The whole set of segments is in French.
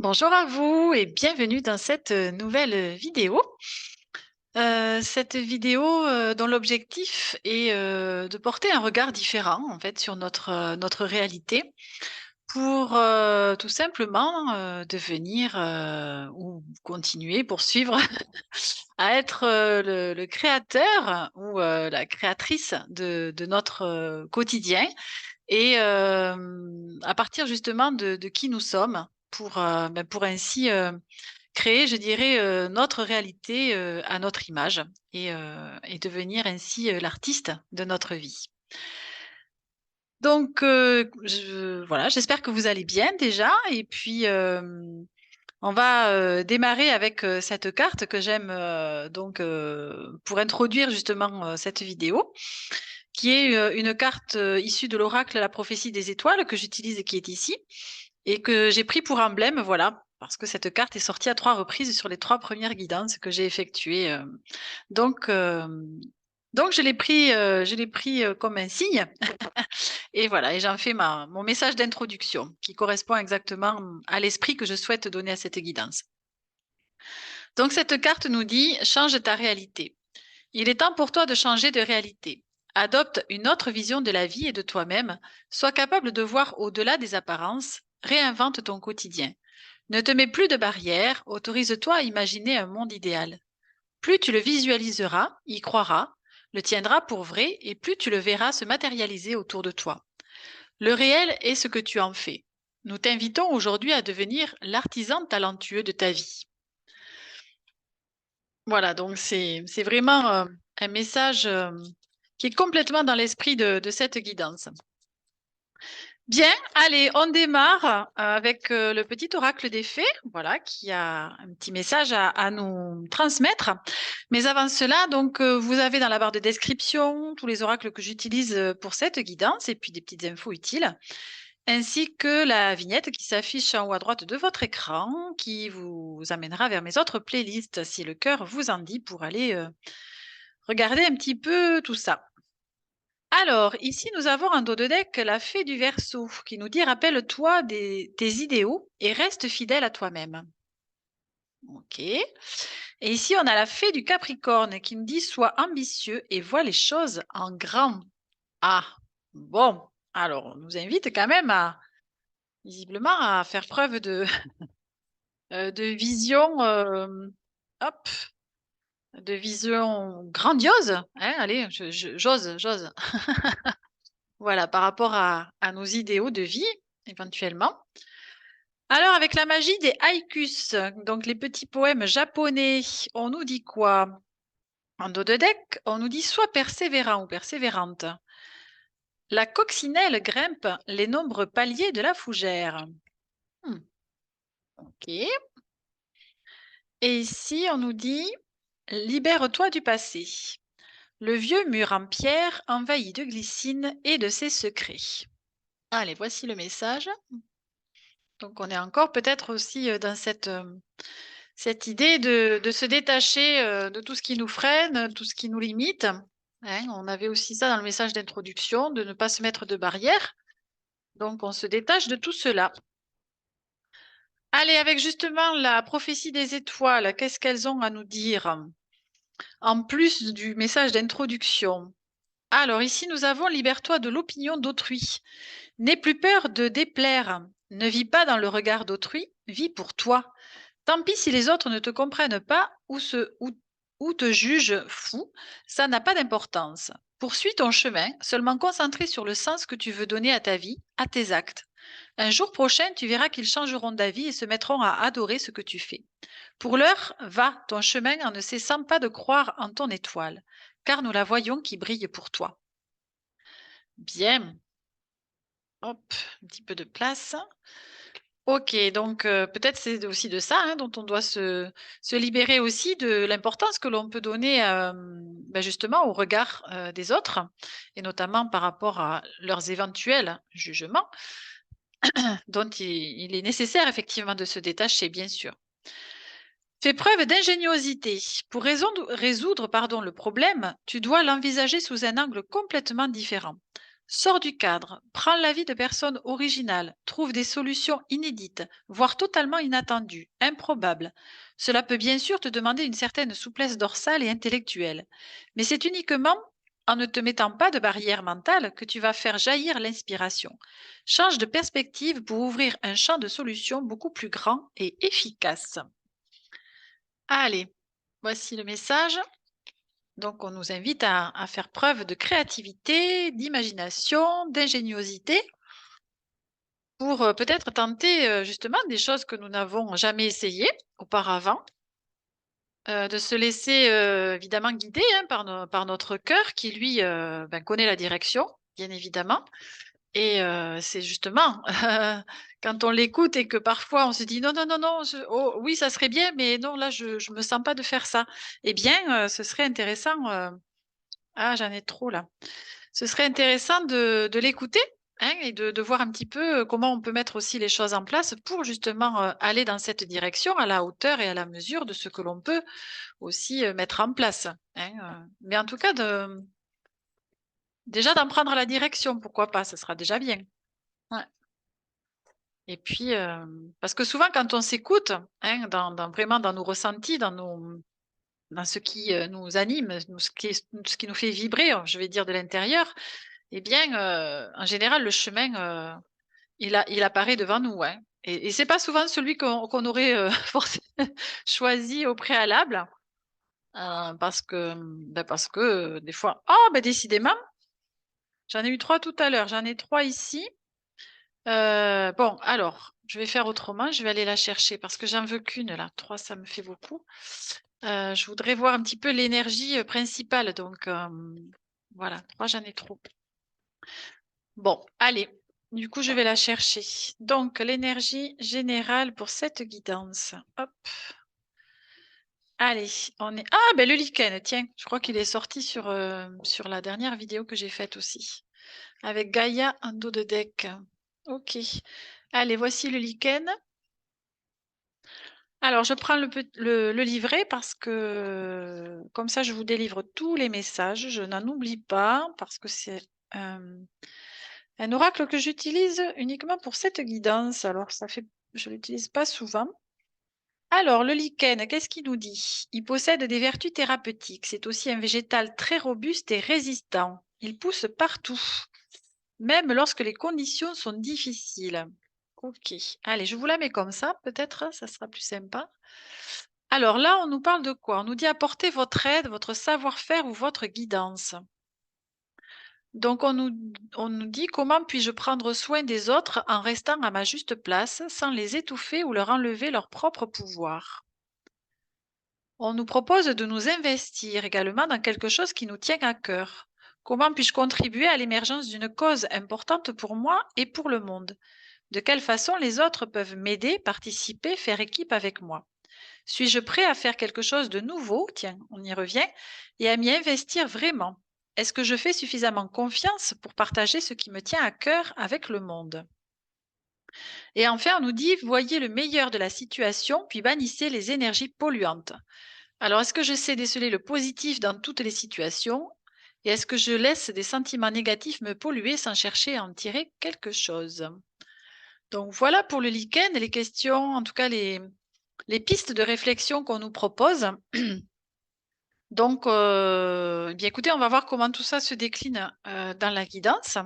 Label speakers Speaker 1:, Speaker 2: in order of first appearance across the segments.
Speaker 1: Bonjour à vous et bienvenue dans cette nouvelle vidéo. Cette vidéo dont l'objectif est de porter un regard différent en fait sur notre réalité pour tout simplement devenir ou continuer, poursuivre à être le créateur ou la créatrice de notre quotidien et à partir justement de qui nous sommes pour ainsi créer, je dirais, notre réalité, à notre image et devenir ainsi, l'artiste de notre vie. Donc voilà, j'espère que vous allez bien déjà et puis, on va, démarrer avec, cette carte que j'aime, pour introduire justement, cette vidéo, qui est, une carte, issue de l'oracle La prophétie des étoiles que j'utilise et qui est ici. Et que j'ai pris pour emblème, voilà, parce que cette carte est sortie à 3 reprises sur les 3 premières guidances que j'ai effectuées, donc hem, donc je l'ai pris, comme un signe et voilà et j'en fais ma mon message d'introduction qui correspond exactement, à l'esprit que je souhaite donner à cette guidance. Donc cette carte nous dit: «Change ta réalité. Il est temps pour toi de changer de réalité. Adopte une autre vision de la vie et de toi-même, sois capable de voir au-delà des apparences, réinvente ton quotidien. Ne te mets plus de barrières, autorise-toi à imaginer un monde idéal. Plus tu le visualiseras, y croiras, le tiendras pour vrai et plus tu le verras se matérialiser autour de toi. Le réel est ce que tu en fais. Nous t'invitons aujourd'hui à devenir l'artisan talentueux de ta vie.» Voilà, donc c'est vraiment, un message, qui est complètement dans l'esprit de cette guidance. Bien, allez, on démarre, avec, le petit oracle des fées, voilà, qui a un petit message à nous transmettre. Mais avant cela, donc, vous avez dans la barre de description tous les oracles que j'utilise, pour cette guidance et puis des petites infos utiles, ainsi que la vignette qui s'affiche en haut à droite de votre écran, qui vous amènera vers mes autres playlists, si le cœur vous en dit, pour aller, regarder un petit peu tout ça. Alors, ici, nous avons un dos de deck, la fée du Verseau, qui nous dit: «Rappelle-toi tes idéaux et reste fidèle à toi-même.» OK. Et ici, on a la fée du Capricorne qui nous dit: «Sois ambitieux et vois les choses en grand.» Ah! Bon, alors on nous invite quand même à visiblement à faire preuve de vision, hop, de vision grandiose, hein, allez, j'ose. Voilà, par rapport à nos idéaux de vie, éventuellement. Alors, avec la magie des haïkus, donc les petits poèmes japonais, on nous dit quoi? En dos de deck, on nous dit: «Sois persévérant ou persévérante. La coccinelle grimpe les nombreux paliers de la fougère.» Mmh, OK. Et ici, on nous dit: «Libère-toi du passé. Le vieux mur en pierre envahi de glycine et de ses secrets.» Allez, voici le message. Donc on est encore peut-être aussi, dans cette idée de se détacher, de tout ce qui nous freine, tout ce qui nous limite, hein. On avait aussi ça dans le message d'introduction, de ne pas se mettre de barrières. Donc on se détache de tout cela. Allez, avec justement la prophétie des étoiles, qu'est-ce qu'elles ont à nous dire? En plus du message d'introduction. Alors ici, nous avons: «Libère-toi de l'opinion d'autrui. N'aie plus peur de déplaire. Ne vis pas dans le regard d'autrui, vis pour toi. Tant pis si les autres ne te comprennent pas ou te jugent fou, ça n'a pas d'importance. Poursuis ton chemin, seulement concentré sur le sens que tu veux donner à ta vie, à tes actes. Un jour prochain, tu verras qu'ils changeront d'avis et se mettront à adorer ce que tu fais. Pour l'heure, va ton chemin en ne cessant pas de croire en ton étoile, car nous la voyons qui brille pour toi.» Bien, hop, un petit peu de place. OK, donc peut-être c'est aussi de ça, hein, dont on doit se libérer aussi, de l'importance que l'on peut donner, justement au regard, des autres et notamment par rapport à leurs éventuels jugements dont il est nécessaire effectivement de se détacher, bien sûr. Fais preuve d'ingéniosité. Pour résoudre, pardon, le problème, tu dois l'envisager sous un angle complètement différent. Sors du cadre, prends l'avis de personnes originales, trouve des solutions inédites, voire totalement inattendues, improbables. Cela peut bien sûr te demander une certaine souplesse dorsale et intellectuelle, mais c'est uniquement en ne te mettant pas de barrière mentale que tu vas faire jaillir l'inspiration. Change de perspective pour ouvrir un champ de solutions beaucoup plus grand et efficace. Allez, voici le message. Donc, on nous invite à faire preuve de créativité, d'imagination, d'ingéniosité pour peut-être tenter justement des choses que nous n'avons jamais essayées auparavant, de se laisser évidemment guider hein, par notre cœur qui, lui, connaît la direction, bien évidemment. Et c'est justement quand on l'écoute et que parfois on se dit non, non, non, non, oh, oui, ça serait bien, mais non, là, je ne me sens pas de faire ça. Eh bien, ce serait intéressant. Ah, j'en ai trop là. Ce serait intéressant de l'écouter, hein, et de voir un petit peu, comment on peut mettre aussi les choses en place pour justement, aller dans cette direction à la hauteur et à la mesure de ce que l'on peut aussi, mettre en place, hein, mais en tout cas déjà d'en prendre la direction, pourquoi pas? Ce sera déjà bien. Ouais et puis, parce que souvent quand on s'écoute, hein, vraiment dans nos ressentis, dans ce qui, nous anime, ce qui nous fait vibrer, je vais dire de l'intérieur, eh bien, en général, le chemin, il apparaît devant nous, hein et c'est pas souvent celui qu'on aurait, forcé choisi au préalable, parce que, parce que, des fois oh, décidément, j'en ai eu 3 tout à l'heure, j'en ai 3 ici. Bon, alors, je vais faire autrement, je vais aller la chercher parce que j'en veux qu'une là, 3 ça me fait beaucoup. Je voudrais voir un petit peu l'énergie, principale donc voilà, 3 j'en ai trop. Bon, allez, du coup, je vais la chercher. Donc, l'énergie générale pour cette guidance. Hop. Allez, on est ah le lichen, tiens, je crois qu'il est sorti sur la dernière vidéo que j'ai faite aussi, avec Gaïa en dos de deck. OK. Allez, voici le lichen. Alors, je prends le livret parce que, comme ça, je vous délivre tous les messages. Je n'en oublie pas parce que c'est, un oracle que j'utilise uniquement pour cette guidance. Alors je l'utilise pas souvent. Alors, le lichen, qu'est-ce qu'il nous dit? Il possède des vertus thérapeutiques. C'est aussi un végétal très robuste et résistant. Il pousse partout, même lorsque les conditions sont difficiles. Ok, allez, je vous la mets comme ça, peut-être, ça sera plus sympa. Alors là, on nous parle de quoi? On nous dit apporter votre aide, votre savoir-faire ou votre guidance. Donc on nous dit comment puis-je prendre soin des autres en restant à ma juste place, sans les étouffer ou leur enlever leur propre pouvoir. On nous propose de nous investir également dans quelque chose qui nous tient à cœur. Comment puis-je contribuer à l'émergence d'une cause importante pour moi et pour le monde? De quelle façon les autres peuvent m'aider, participer, faire équipe avec moi? Suis-je prêt à faire quelque chose de nouveau, tiens, on y revient, et à m'y investir vraiment? Est-ce que je fais suffisamment confiance pour partager ce qui me tient à cœur avec le monde? Et enfin, on nous dit, voyez le meilleur de la situation, puis bannissez les énergies polluantes. Alors, est-ce que je sais déceler le positif dans toutes les situations? Et est-ce que je laisse des sentiments négatifs me polluer sans chercher à en tirer quelque chose? Donc voilà pour le lichen, les questions, en tout cas les pistes de réflexion qu'on nous propose. Donc, eh bien écoutez, on va voir comment tout ça se décline dans la guidance.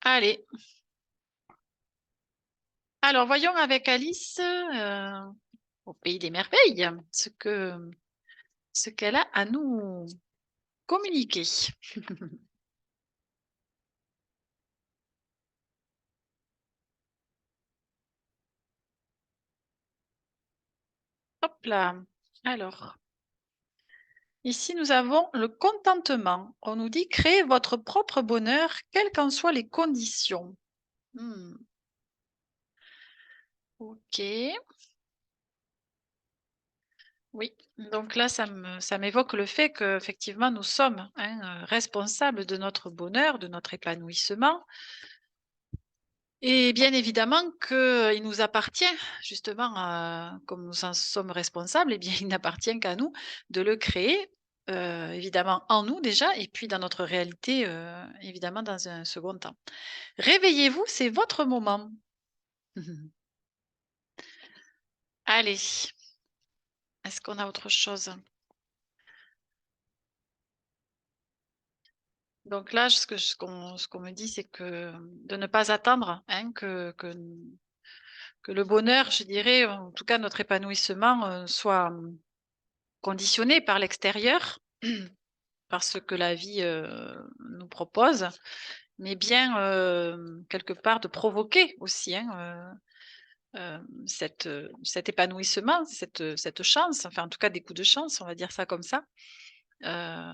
Speaker 1: Allez, alors voyons avec Alice, au pays des merveilles, ce qu'elle a à nous communiquer. Hop là. Alors, ici nous avons le contentement. On nous dit créez votre propre bonheur, quelles qu'en soient les conditions. Hmm. Ok. Oui, donc là, ça m'évoque le fait qu'effectivement, nous sommes hein, responsables de notre bonheur, de notre épanouissement. Et bien évidemment qu'il nous appartient, justement, comme nous en sommes responsables, eh bien, il n'appartient qu'à nous de le créer évidemment en nous déjà et puis dans notre réalité, évidemment dans un second temps. Réveillez-vous, c'est votre moment. Allez, est-ce qu'on a autre chose? Donc là, ce qu'on me dit, c'est que de ne pas attendre, hein, que le bonheur, je dirais, en tout cas notre épanouissement, soit, conditionné par l'extérieur, par ce que la vie, nous propose, mais bien, quelque part de provoquer aussi, hein, cet épanouissement, cette chance, enfin en tout cas des coups de chance, on va dire ça comme ça. Heu,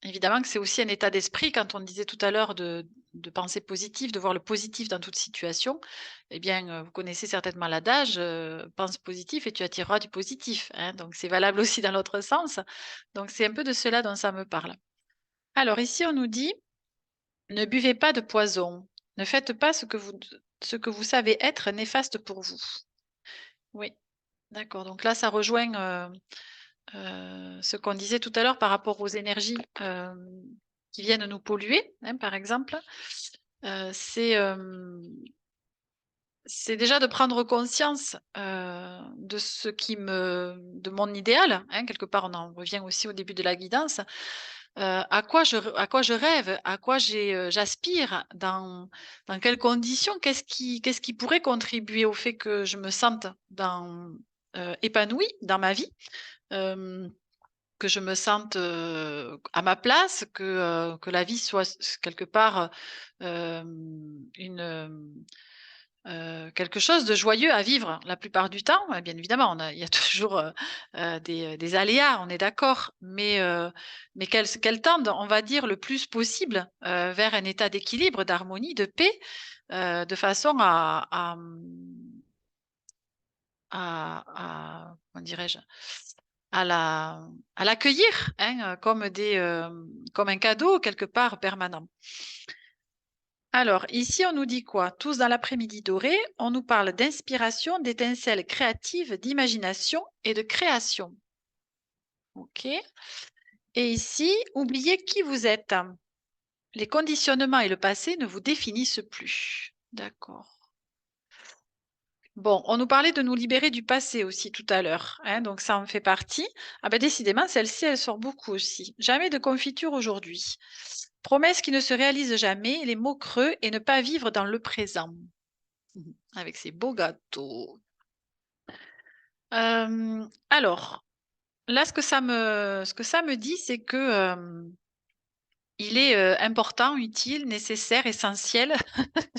Speaker 1: Évidemment que c'est aussi un état d'esprit quand on disait tout à l'heure de penser positif, de voir le positif dans toute situation. Eh bien, vous connaissez certainement l'adage, «Pense positif et tu attireras du positif», hein, donc c'est valable aussi dans l'autre sens. Donc c'est un peu de cela dont ça me parle. Alors ici, on nous dit: «Ne buvez pas de poison, ne faites pas ce que vous savez être néfaste pour vous». Oui, d'accord, donc là, ça rejoint, ce qu'on disait tout à l'heure par rapport aux énergies, qui viennent nous polluer, hein, par exemple. Heu, c'est, hem, c'est déjà de prendre conscience, de mon idéal, hein, quelque part, on en revient aussi au début de la guidance. À quoi je rêve, à quoi j'aspire, dans quelles conditions, qu'est-ce qui pourrait contribuer au fait que je me sente épanouie dans ma vie? Hem que je me sente, à ma place, que la vie soit quelque part, quelque chose de joyeux à vivre la plupart du temps. Bien évidemment, il y a toujours, des aléas, on est d'accord, mais qu'elle tende, on va dire, le plus possible, vers un état d'équilibre, d'harmonie, de paix, de façon comment dirais-je? À la à l'accueillir, hein, comme un cadeau quelque part permanent. Alors ici, on nous dit quoi? Tous dans l'après-midi doré, on nous parle d'inspiration, d'étincelles créatives, d'imagination et de création. OK. Et ici, oubliez qui vous êtes. Les conditionnements et le passé ne vous définissent plus. D'accord. Bon, on nous parlait de nous libérer du passé aussi tout à l'heure, hein, donc ça en fait partie. Ah ben décidément, celle-ci, elle sort beaucoup aussi. Jamais de confiture aujourd'hui. Promesse qui ne se réalise jamais, les mots creux et ne pas vivre dans le présent. Mhm. Avec ces beaux gâteaux. Alors, là, ce que ça me dit, c'est que il est important, utile, nécessaire, essentiel,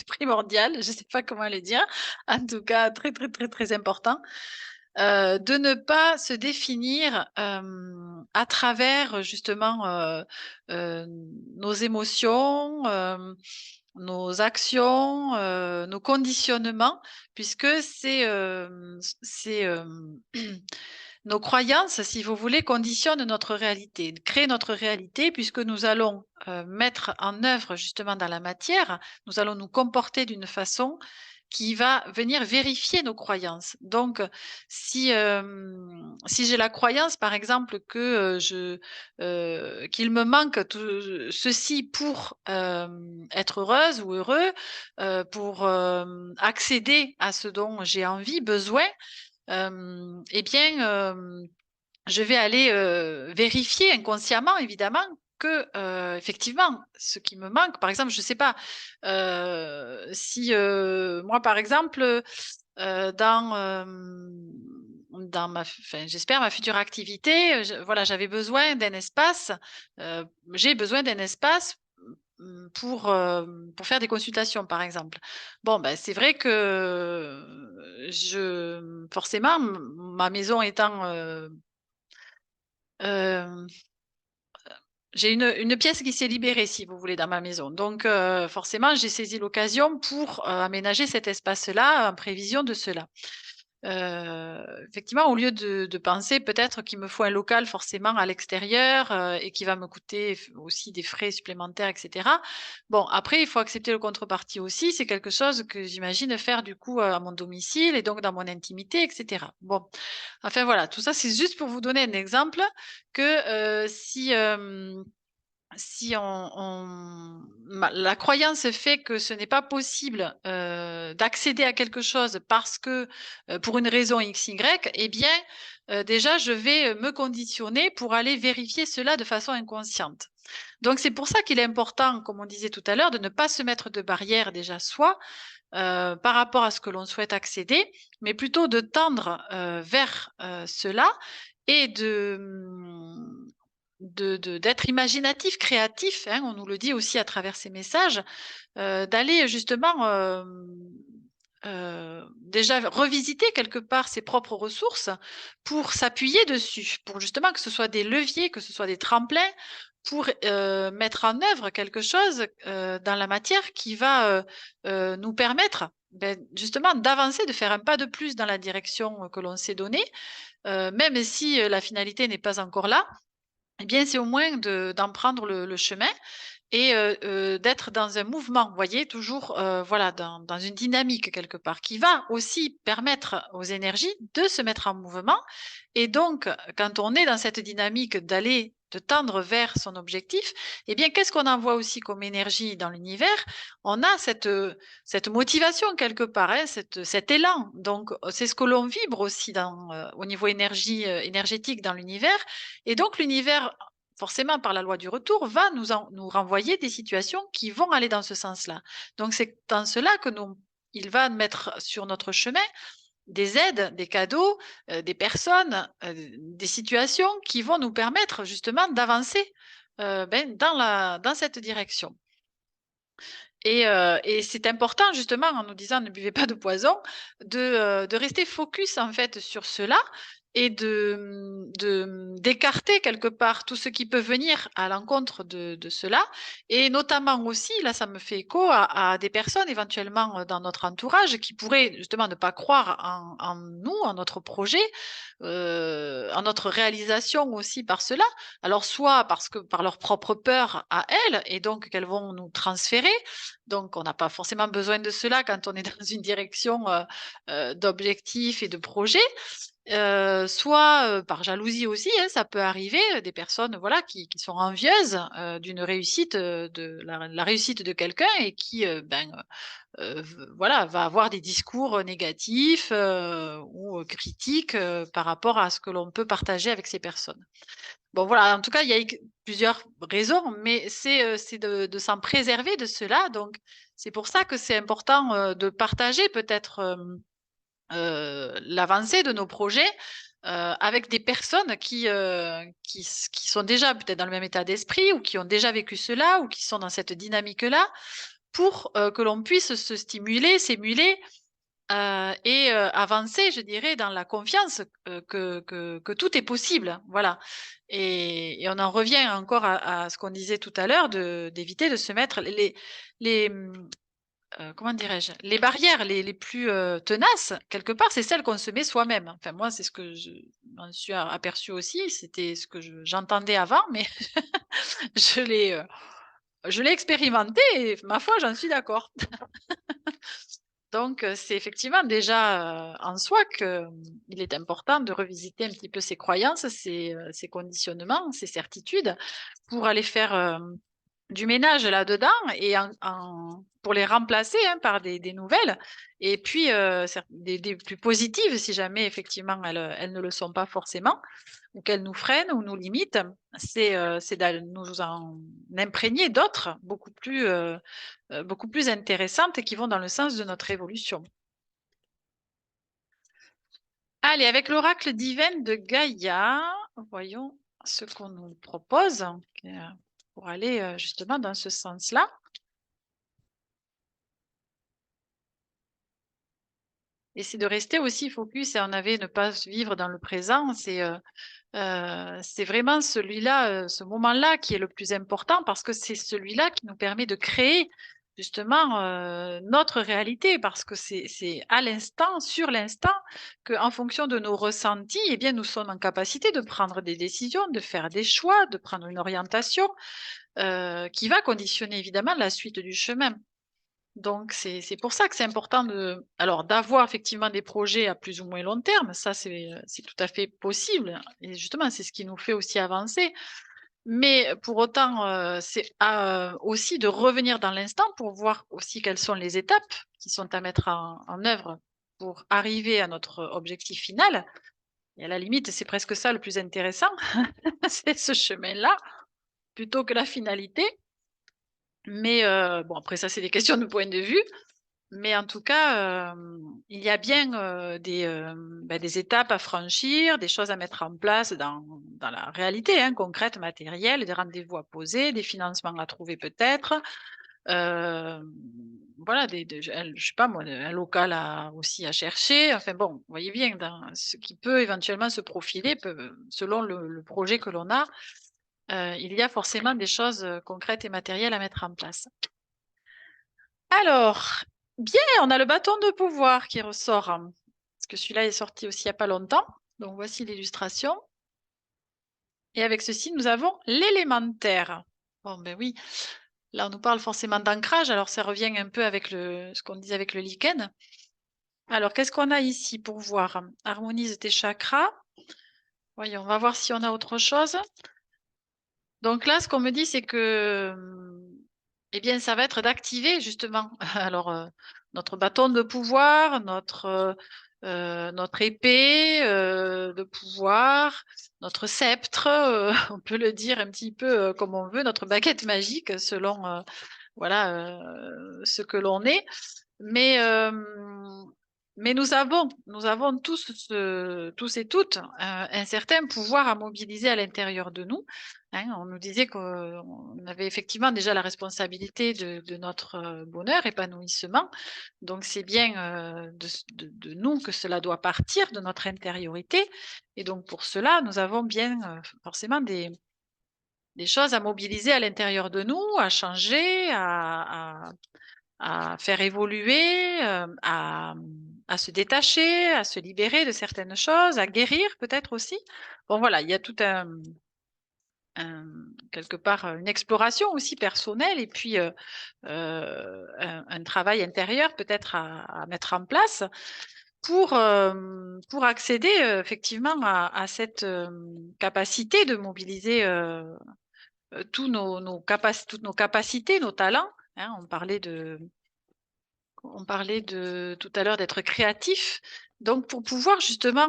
Speaker 1: primordial, je ne sais pas comment le dire, en tout cas très, très, très, très important. De ne pas se définir, à travers justement, heu, nos émotions, nos actions, nos conditionnements, puisque nos croyances, si vous voulez, conditionnent notre réalité, créent notre réalité puisque nous allons, mettre en œuvre justement dans la matière, nous allons nous comporter d'une façon qui va venir vérifier nos croyances. Donc, si j'ai la croyance, par exemple, qu'il me manque tout ceci pour, être heureuse ou heureux, pour, accéder à ce dont j'ai envie, besoin, eh bien, je vais aller, vérifier inconsciemment évidemment que, effectivement, ce qui me manque, par exemple, je ne sais pas, si, moi par exemple, dans j'espère ma future activité, voilà, j'avais besoin d'un espace, heu, j'ai besoin d'un espace, pour faire des consultations, par exemple. Bon, ben, c'est vrai que, forcément, ma maison étant, hem, j'ai une pièce qui s'est libérée, si vous voulez, dans ma maison. Donc, forcément, j'ai saisi l'occasion pour, aménager cet espace-là, en prévision de cela. effectivement, au lieu de penser peut-être qu'il me faut un local forcément à l'extérieur et qui va me coûter aussi des frais supplémentaires, etc. Bon, après, il faut accepter le contrepartie aussi. C'est quelque chose que j'imagine faire du coup à mon domicile et donc dans mon intimité, etc. Bon, enfin voilà, tout ça, c'est juste pour vous donner un exemple que si la croyance fait que ce n'est pas possible d'accéder à quelque chose parce que pour une raison X, Y, eh bien, déjà, je vais me conditionner pour aller vérifier cela de façon inconsciente. Donc, c'est pour ça qu'il est important, comme on disait tout à l'heure, de ne pas se mettre de barrière déjà soi par rapport à ce que l'on souhaite accéder, mais plutôt de tendre vers cela et d'être imaginatif, créatif, hein, on nous le dit aussi à travers ces messages, d'aller justement déjà revisiter quelque part ses propres ressources pour s'appuyer dessus, pour justement que ce soit des leviers, que ce soit des tremplins pour mettre en œuvre quelque chose dans la matière qui va nous permettre justement d'avancer, de faire un pas de plus dans la direction que l'on s'est donnée, même si la finalité n'est pas encore là, eh bien, c'est au moins d'en prendre le chemin et d'être dans un mouvement, vous voyez? Toujours, voilà, dans une dynamique quelque part qui va aussi permettre aux énergies de se mettre en mouvement et donc quand on est dans cette dynamique de tendre vers son objectif, eh bien, qu'est-ce qu'on envoie aussi comme énergie dans l'univers? On a cette motivation quelque part, hein, cet élan. Donc, c'est ce que l'on vibre aussi au niveau énergétique dans l'univers et donc l'univers forcément par la loi du retour, va nous renvoyer des situations qui vont aller dans ce sens-là. Donc c'est dans cela que il va mettre sur notre chemin des aides, des cadeaux, des personnes, des situations qui vont nous permettre justement d'avancer dans cette direction. Et c'est important justement en nous disant ne buvez pas de poison, de rester focus en fait sur cela et d'écarter quelque part tout ce qui peut venir à l'encontre de cela. Et notamment aussi, là ça me fait écho à des personnes éventuellement dans notre entourage qui pourraient justement ne pas croire en nous, en notre projet, en notre réalisation aussi par cela. Alors soit parce que par leur propre peur à elles et donc qu'elles vont nous transférer, donc, on n'a pas forcément besoin de cela quand on est dans une direction d'objectifs et de projets. Soit par jalousie aussi, hein, ça peut arriver, des personnes voilà, qui sont envieuses d'une réussite, de la réussite de quelqu'un et qui voilà, va avoir des discours négatifs ou critiques par rapport à ce que l'on peut partager avec ces personnes. Bon voilà, en tout cas, il y a plusieurs raisons, mais c'est de s'en préserver de cela. Donc, c'est pour ça que c'est important de partager peut-être l'avancée de nos projets avec des personnes qui sont déjà peut-être dans le même état d'esprit ou qui ont déjà vécu cela ou qui sont dans cette dynamique-là pour que l'on puisse se stimuler, s'émuler et avancer, je dirais, dans la confiance que tout est possible, voilà. Et on en revient encore à ce qu'on disait tout à l'heure d'éviter de se mettre comment dirais-je? Les barrières les plus tenaces, quelque part, c'est celles qu'on se met soi-même. Enfin, moi, c'est ce que je m'en suis aperçue aussi, c'était ce que j'entendais avant, mais je l'ai expérimenté et ma foi, j'en suis d'accord. Donc, c'est effectivement déjà, en soi que, il est important de revisiter un petit peu ses croyances, ses conditionnements, ses certitudes pour aller faire, du ménage là-dedans et pour les remplacer, hein, par des nouvelles et puis, des plus positives si jamais effectivement elles ne le sont pas forcément ou qu'elles nous freinent ou nous limitent. C'est de nous en imprégner d'autres beaucoup plus intéressantes et qui vont dans le sens de notre évolution. Allez, avec l'oracle divin de Gaïa, voyons ce qu'on nous propose pour aller justement dans ce sens-là. Et c'est de rester aussi focus et en avait ne pas vivre dans le présent. C'est vraiment celui-là, ce moment-là qui est le plus important parce que c'est celui-là qui nous permet de créer justement notre réalité, parce que c'est à l'instant, sur l'instant, qu'en fonction de nos ressentis, eh bien, nous sommes en capacité de prendre des décisions, de faire des choix, de prendre une orientation qui va conditionner évidemment la suite du chemin. Donc c'est pour ça que c'est important d'avoir effectivement des projets à plus ou moins long terme, ça c'est tout à fait possible et justement c'est ce qui nous fait aussi avancer. Mais pour autant, c'est aussi de revenir dans l'instant pour voir aussi quelles sont les étapes qui sont à mettre en œuvre pour arriver à notre objectif final et à la limite, c'est presque ça le plus intéressant, c'est ce chemin-là, plutôt que la finalité. Mais bon après ça, c'est des questions de point de vue. Mais en tout cas, il y a bien, des étapes à franchir, des choses à mettre en place dans la réalité, hein, concrète, matérielle, des rendez-vous à poser, des financements à trouver peut-être, voilà, je sais pas moi, un local aussi à chercher. Enfin bon, vous voyez bien dans ce qui peut éventuellement se profiler selon le projet que l'on a, il y a forcément des choses, concrètes et matérielles à mettre en place. Alors, bien, on a le bâton de pouvoir qui ressort, hein, parce que celui-là est sorti aussi il n'y a pas longtemps. Donc voici l'illustration. Et avec ceci, nous avons l'élémentaire. Bon, ben oui, là on nous parle forcément d'ancrage, alors ça revient un peu avec ce qu'on disait avec le lichen. Alors, qu'est-ce qu'on a ici pour voir? Harmonise tes chakras. Voyons, on va voir si on a autre chose. Donc là, ce qu'on me dit, c'est que, eh bien, ça va être d'activer justement, alors, notre bâton de pouvoir, notre épée, de pouvoir, notre sceptre, on peut le dire un petit peu, comme on veut, notre baguette magique selon, voilà, ce que l'on est. Mais, nous avons tous et toutes un certain pouvoir à mobiliser à l'intérieur de nous. Hein. On nous disait qu'on avait effectivement déjà la responsabilité de notre bonheur, épanouissement. Donc c'est bien de nous que cela doit partir, de notre intériorité. Et donc pour cela, nous avons bien forcément des choses à mobiliser à l'intérieur de nous, à changer, à faire évoluer, à se détacher, à se libérer de certaines choses, à guérir peut-être aussi. Bon voilà, il y a tout quelque part, une exploration aussi personnelle et puis, un travail intérieur peut-être à mettre en place pour accéder, effectivement à cette, capacité de mobiliser, toutes nos capacités, nos talents, hein. On parlait tout à l'heure d'être créatif, donc pour pouvoir justement,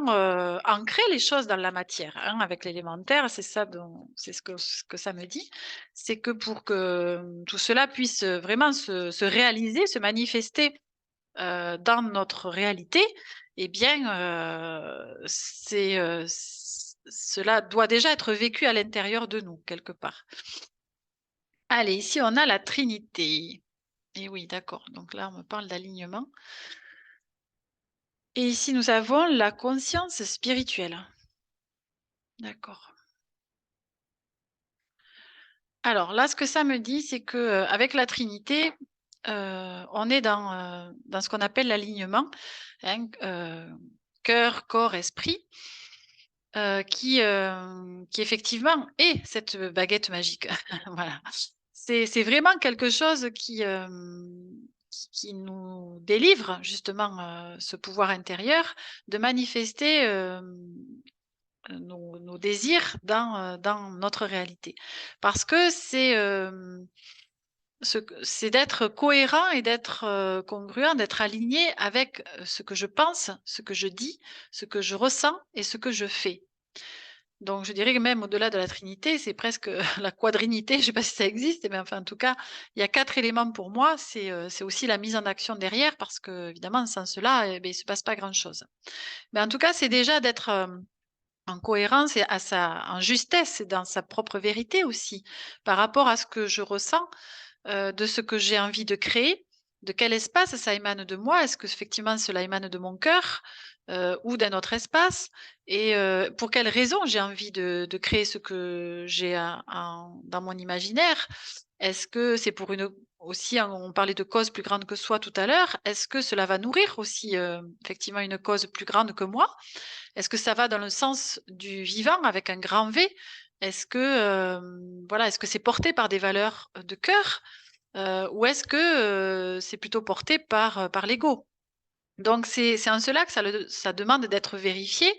Speaker 1: ancrer les choses dans la matière, hein, avec l'élémentaire, c'est ce que ça me dit. C'est que pour que, tout cela puisse, vraiment se réaliser, se manifester, dans notre réalité, eh bien, cela doit déjà être vécu à l'intérieur de nous, quelque part. Allez, ici on a la Trinité. Et oui, d'accord, donc là on me parle d'alignement. Et ici, nous avons la conscience spirituelle. D'accord. Alors là, ce que ça me dit, c'est que avec la Trinité, on est dans ce qu'on appelle l'alignement, hein, cœur, corps, esprit, qui effectivement est cette baguette magique. Voilà. C'est vraiment quelque chose qui nous délivre justement ce pouvoir intérieur de manifester nos désirs dans notre réalité. Parce que c'est d'être cohérent et d'être congruent, d'être aligné avec ce que je pense, ce que je dis, ce que je ressens et ce que je fais. Donc je dirais que même au-delà de la trinité, c'est presque la quadrinité, je ne sais pas si ça existe, mais enfin en tout cas, il y a 4 éléments pour moi, c'est aussi la mise en action derrière parce qu'évidemment sans cela, eh beh, il se passe pas grand chose. Mais en tout cas, c'est déjà d'être, en cohérence et en justesse et dans sa propre vérité aussi, par rapport à ce que je ressens, de ce que j'ai envie de créer, de quel espace ça émane de moi. Est-ce qu'effectivement cela émane de mon cœur, ou d'un autre espace? Et pour quelles raisons j'ai envie de créer ce que j'ai dans mon imaginaire? Est-ce que c'est pour une aussi, hein, on parlait de cause plus grande que soi tout à l'heure. Est-ce que cela va nourrir aussi, effectivement une cause plus grande que moi? Est-ce que ça va dans le sens du vivant avec un grand V? Est-ce que, voilà, est-ce que c'est porté par des valeurs, de cœur? Ou est-ce que, c'est plutôt porté par l'ego? Donc c'est en cela que ça demande d'être vérifié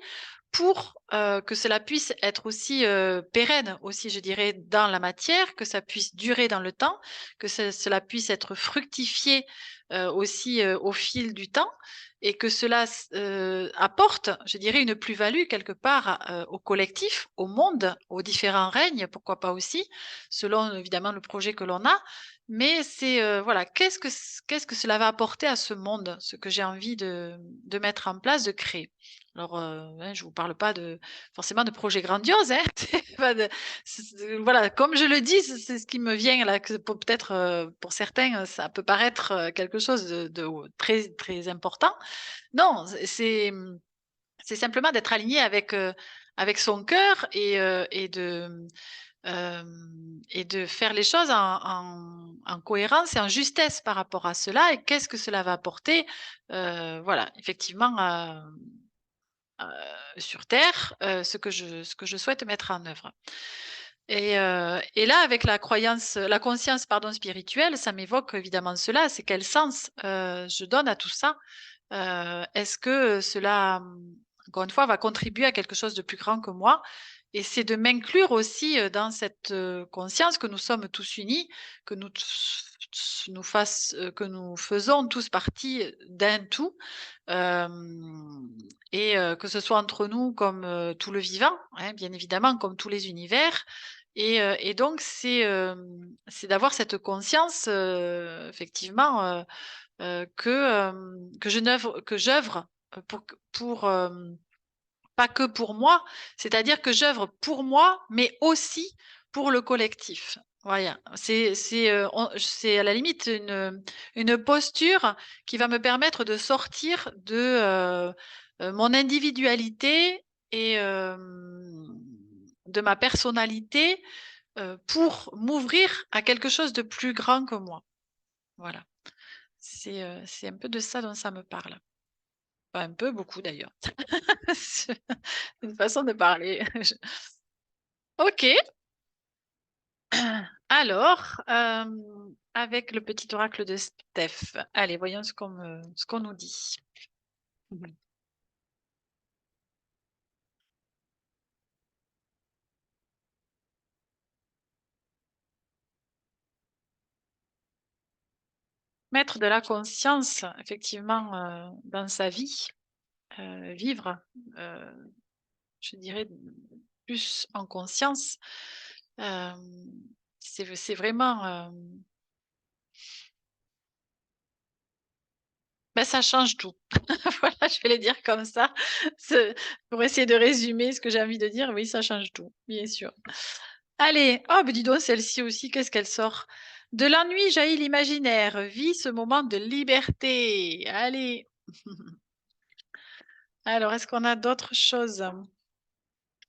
Speaker 1: pour, que cela puisse être aussi, pérenne aussi, je dirais, dans la matière, que ça puisse durer dans le temps, que cela puisse être fructifié, aussi, au fil du temps et que cela apporte, je dirais, une plus-value quelque part, au collectif, au monde, aux différents règnes, pourquoi pas aussi, selon évidemment le projet que l'on a. Mais c'est, voilà, qu'est-ce que cela va apporter à ce monde, ce que j'ai envie de mettre en place, de créer? Alors, hein, je vous parle pas forcément de projets grandioses, hein, c'est pas de voilà, comme je le dis, c'est ce qui me vient là, que peut-être, pour certains, ça peut paraître, quelque chose de très, très important. Non, c'est simplement d'être aligné avec son cœur et de faire les choses en cohérence et en justesse par rapport à cela et qu'est-ce que cela va apporter, voilà, effectivement, sur terre, ce que je souhaite mettre en œuvre. Et là, avec la conscience, pardon, spirituelle, ça m'évoque évidemment cela, c'est quel sens, je donne à tout ça? Est-ce que cela, encore une fois, va contribuer à quelque chose de plus grand que moi? Et c'est de m'inclure aussi, dans cette, conscience que nous sommes tous unis, que que nous faisons tous partie, d'un tout, hem et que ce soit entre nous comme, tout le vivant, hein, bien évidemment, comme tous les univers et donc c'est d'avoir cette conscience, effectivement, que j'œuvre, pas que pour moi, c'est-à-dire que j'œuvre pour moi, mais aussi pour le collectif. Voilà, c'est à la limite une posture qui va me permettre de sortir de mon individualité et de ma personnalité, pour m'ouvrir à quelque chose de plus grand que moi. Voilà, c'est un peu de ça dont ça me parle. Pas un peu, beaucoup d'ailleurs. C'est une façon de parler. OK. Alors, avec le petit oracle de Steph. Allez, voyons ce qu'on nous dit. Mmh. Mettre de la conscience effectivement, dans sa vie, vivre, heu, je dirais plus en conscience, hem, c'est vraiment, bah, ça change tout. Voilà, je vais le dire comme ça. Ce Pour essayer de résumer ce que j'ai envie de dire, oui, ça change tout, bien sûr. Allez, oh, bah, dis donc celle-ci aussi, qu'est-ce qu'elle sort? «De l'ennui jaillit l'imaginaire, vis ce moment de liberté». Allez. Alors, est-ce qu'on a d'autres choses?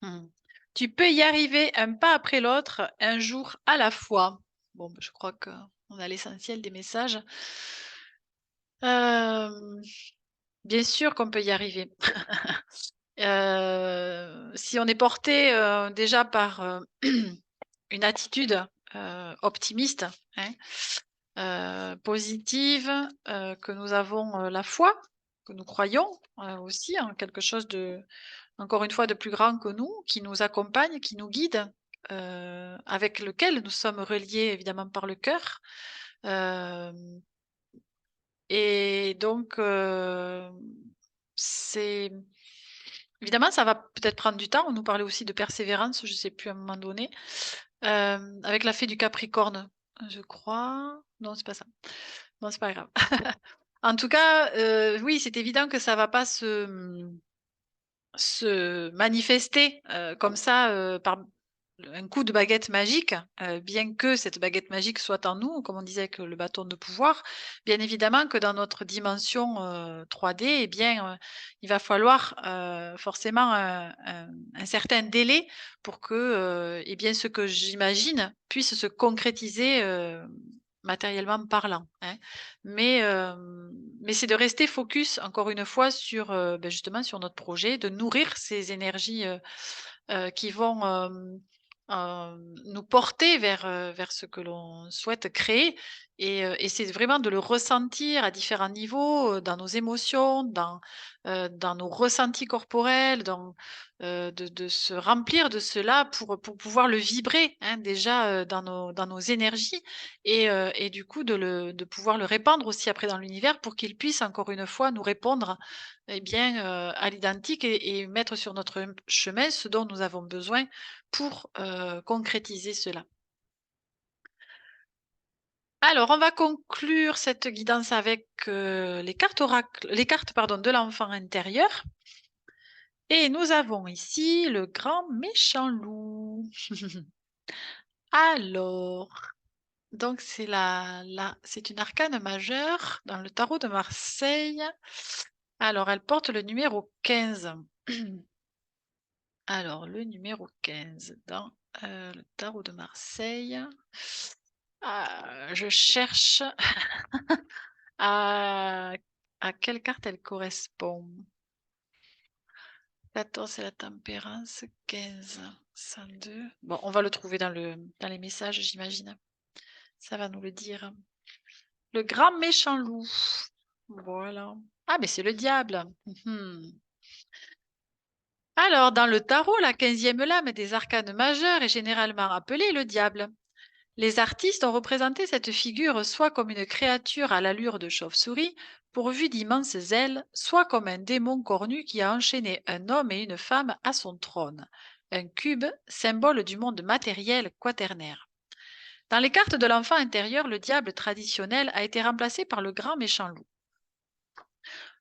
Speaker 1: Mmh. «Tu peux y arriver un pas après l'autre, un jour à la fois». Bon, bah, je crois qu'on a l'essentiel des messages. Hem, Bien sûr qu'on peut y arriver. Si on est porté, déjà par, une attitude, optimiste, hein, positive, que nous avons, la foi, que nous croyons, aussi en quelque chose de encore une fois de plus grand que nous, qui nous accompagne, qui nous guide, avec lequel nous sommes reliés évidemment par le cœur. Hem et donc c'est évidemment, ça va peut-être prendre du temps. On nous parlait aussi de persévérance, je sais plus à un moment donné, avec la fée du Capricorne, je crois. Non, c'est pas ça. Bon, c'est pas grave. En tout cas, oui, c'est évident que ça va pas se manifester, comme ça, par un coup de baguette magique, bien que cette baguette magique soit en nous, comme on disait avec le bâton de pouvoir, bien évidemment que dans notre dimension, 3D, eh bien, il va falloir, forcément un certain délai pour que, eh bien, ce que j'imagine puisse se concrétiser, matériellement parlant, hein. Mais, mais c'est de rester focus encore une fois sur, justement sur notre projet, de nourrir ces énergies, qui vont, nous porter vers ce que l'on souhaite créer et c'est vraiment de le ressentir à différents niveaux, dans nos émotions, dans nos ressentis corporels, de se remplir de cela pour pouvoir le vibrer, hein, déjà, dans nos énergies et du coup de pouvoir le répandre aussi après dans l'univers pour qu'il puisse encore une fois nous répondre eh bien, à l'identique et mettre sur notre chemin ce dont nous avons besoin pour, concrétiser cela. Alors, on va conclure cette guidance avec, les cartes pardon, de l'enfant intérieur et nous avons ici le grand méchant loup. Alors, donc c'est une arcane majeure dans le tarot de Marseille. Alors, elle porte le numéro 15. Alors, le numéro 15 dans, le tarot de Marseille. Je cherche à à quelle carte elle correspond. 14 c'est la tempérance, 15 102. Bon, on va le trouver dans les messages, j'imagine. Ça va nous le dire. Le grand méchant loup. Voilà. Ah, mais c'est le diable. Mmh. Alors, dans le tarot, la 15e lame des arcanes majeures est généralement appelée le diable. Les artistes ont représenté cette figure soit comme une créature à l'allure de chauve-souris, pourvue d'immenses ailes, soit comme un démon cornu qui a enchaîné un homme et une femme à son trône, un cube, symbole du monde matériel quaternaire. Dans les cartes de l'enfant intérieur, le diable traditionnel a été remplacé par le grand méchant loup.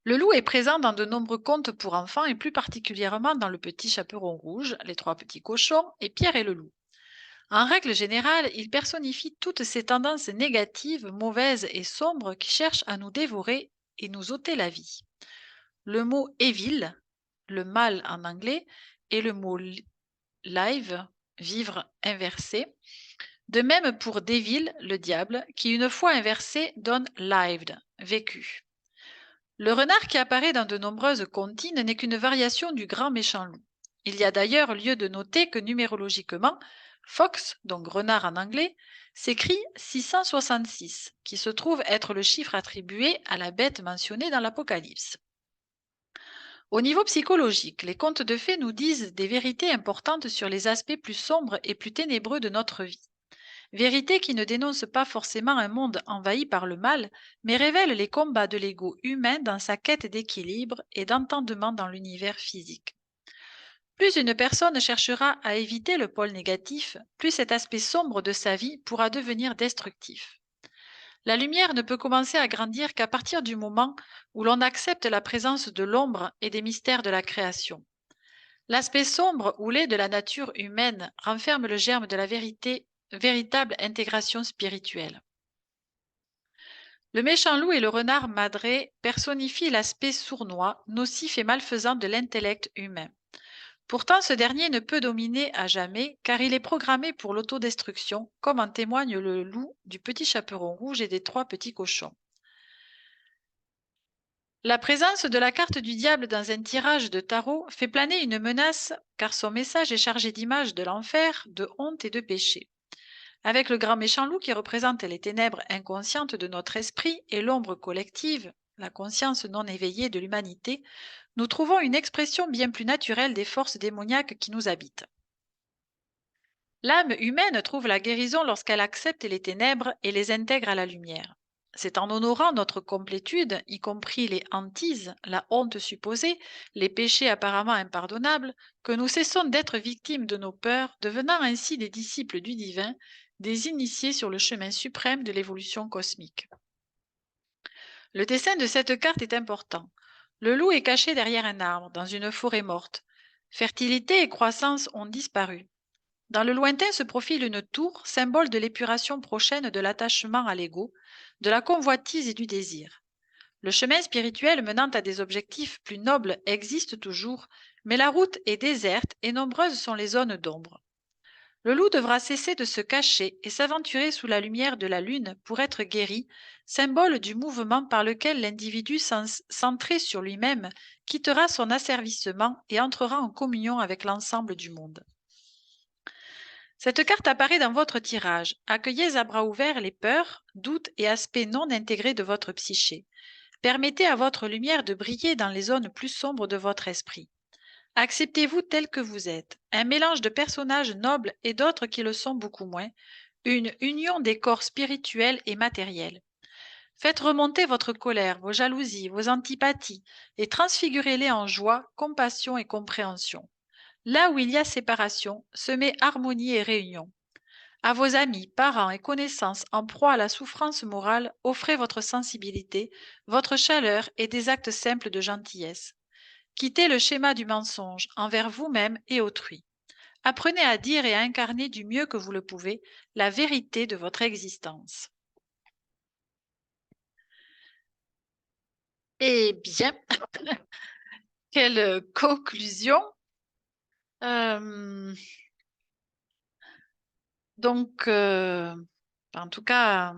Speaker 1: Le loup est présent dans de nombreux contes pour enfants et plus particulièrement dans Le Petit Chaperon Rouge, Les Trois Petits Cochons et Pierre et le Loup. En règle générale, il personnifie toutes ces tendances négatives, mauvaises et sombres qui cherchent à nous dévorer et nous ôter la vie. Le mot evil, le mal en anglais, et le mot live, vivre inversé. De même pour devil, le diable, qui une fois inversé donne lived, vécu. Le renard qui apparaît dans de nombreuses comptines n'est qu'une variation du grand méchant loup. Il y a d'ailleurs lieu de noter que numérologiquement, fox, donc renard en anglais, s'écrit 666, qui se trouve être le chiffre attribué à la bête mentionnée dans l'Apocalypse. Au niveau psychologique, les contes de fées nous disent des vérités importantes sur les aspects plus sombres et plus ténébreux de notre vie. Vérité qui ne dénonce pas forcément un monde envahi par le mal, mais révèle les combats de l'ego humain dans sa quête d'équilibre et d'entendement dans l'univers physique. Plus une personne cherchera à éviter le pôle négatif, plus cet aspect sombre de sa vie pourra devenir destructif. La lumière ne peut commencer à grandir qu'à partir du moment où l'on accepte la présence de l'ombre et des mystères de la création. L'aspect sombre ou laid de la nature humaine renferme le germe de la véritable intégration spirituelle. Le méchant loup et le renard madré personnifient l'aspect sournois, nocif et malfaisant de l'intellect humain. Pourtant, ce dernier ne peut dominer à jamais, car il est programmé pour l'autodestruction, comme en témoigne le loup du Petit Chaperon Rouge et des Trois Petits Cochons. La présence de la carte du diable dans un tirage de tarot fait planer une menace, car son message est chargé d'images de l'enfer, de honte et de péché. Avec le grand méchant loup qui représente les ténèbres inconscientes de notre esprit et l'ombre collective, la conscience non éveillée de l'humanité, nous trouvons une expression bien plus naturelle des forces démoniaques qui nous habitent. L'âme humaine trouve la guérison lorsqu'elle accepte les ténèbres et les intègre à la lumière. C'est en honorant notre complétude, y compris les hantises, la honte supposée, les péchés apparemment impardonnables, que nous cessons d'être victimes de nos peurs, devenant ainsi des disciples du divin, des initiés sur le chemin suprême de l'évolution cosmique. Le dessin de cette carte est important. Le loup est caché derrière un arbre, dans une forêt morte. Fertilité et croissance ont disparu. Dans le lointain se profile une tour, symbole de l'épuration prochaine de l'attachement à l'ego, de la convoitise et du désir. Le chemin spirituel menant à des objectifs plus nobles existe toujours, mais la route est déserte et nombreuses sont les zones d'ombre. Le loup devra cesser de se cacher et s'aventurer sous la lumière de la lune pour être guéri, symbole du mouvement par lequel l'individu centré sur lui-même quittera son asservissement et entrera en communion avec l'ensemble du monde. Cette carte apparaît dans votre tirage. Accueillez à bras ouverts les peurs, doutes et aspects non intégrés de votre psyché. Permettez à votre lumière de briller dans les zones plus sombres de votre esprit. Acceptez-vous tel que vous êtes, un mélange de personnages nobles et d'autres qui le sont beaucoup moins, une union des corps spirituels et matériels. Faites remonter votre colère, vos jalousies, vos antipathies, et transfigurez-les en joie, compassion et compréhension. Là où il y a séparation, semez harmonie et réunion. À vos amis, parents et connaissances en proie à la souffrance morale, offrez votre sensibilité, votre chaleur et des actes simples de gentillesse. Quittez le schéma du mensonge envers vous-même et autrui. Apprenez à dire et à incarner du mieux que vous le pouvez la vérité de votre existence. Eh bien, quelle conclusion. Euh, donc, en tout cas,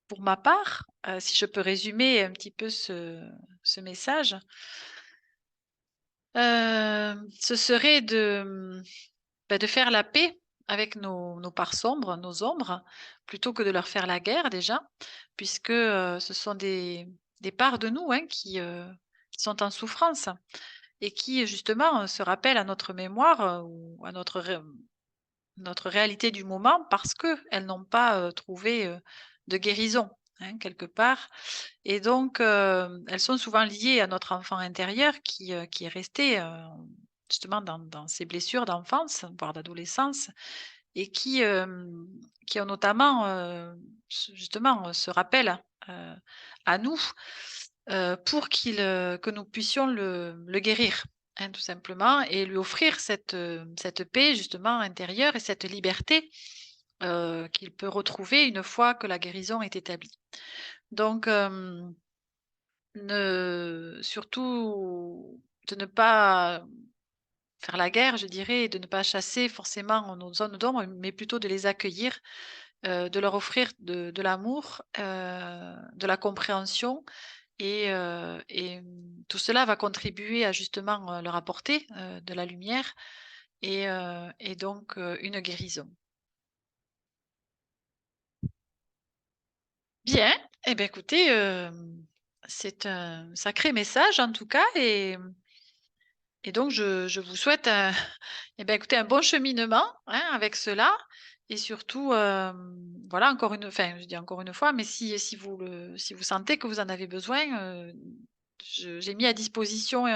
Speaker 1: pour ma part, si je peux résumer un petit peu ce message, ce serait de faire la paix avec nos parts sombres, nos ombres, plutôt que de leur faire la guerre déjà, puisque ce sont des parts de nous hein, qui sont en souffrance et qui justement se rappellent à notre mémoire ou à notre réalité du moment parce qu'elles n'ont pas trouvé de guérison hein, quelque part. Et donc, elles sont souvent liées à notre enfant intérieur qui est resté justement dans ces blessures d'enfance, voire d'adolescence, et qui ont notamment justement se rappelle à nous pour que nous puissions le guérir. Hein, tout simplement, et lui offrir cette paix justement intérieure et cette liberté qu'il peut retrouver une fois que la guérison est établie. Donc, surtout de ne pas faire la guerre, je dirais, et de ne pas chasser forcément nos zones d'ombre, mais plutôt de les accueillir, de leur offrir de l'amour, de la compréhension tout cela va contribuer à justement, leur apporter, de la lumière et donc une guérison. Bien, eh bien écoutez, c'est un sacré message en tout cas et donc je vous souhaite un eh bien écoutez un bon cheminement, hein, avec cela et surtout, voilà encore une enfin je dis encore une fois, mais si vous sentez que vous en avez besoin, j'ai mis à disposition,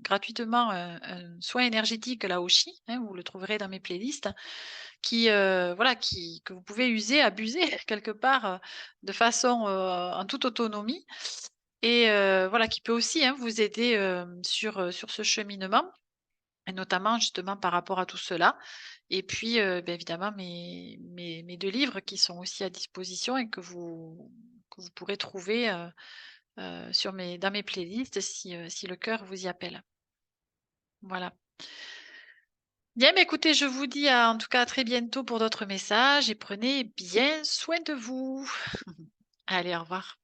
Speaker 1: gratuitement un soin énergétique Laoshi, hein, vous le trouverez dans mes playlists, qui, voilà, que vous pouvez user, abuser quelque part, de façon, en toute autonomie et voilà, qui peut aussi, hein, vous aider, sur ce cheminement et notamment justement par rapport à tout cela et puis, évidemment mes 2 livres qui sont aussi à disposition et que vous pourrez trouver, dans mes playlists si le cœur vous y appelle. Voilà. Bien, écoutez, je vous dis en tout cas à très bientôt pour d'autres messages et prenez bien soin de vous. Allez, au revoir.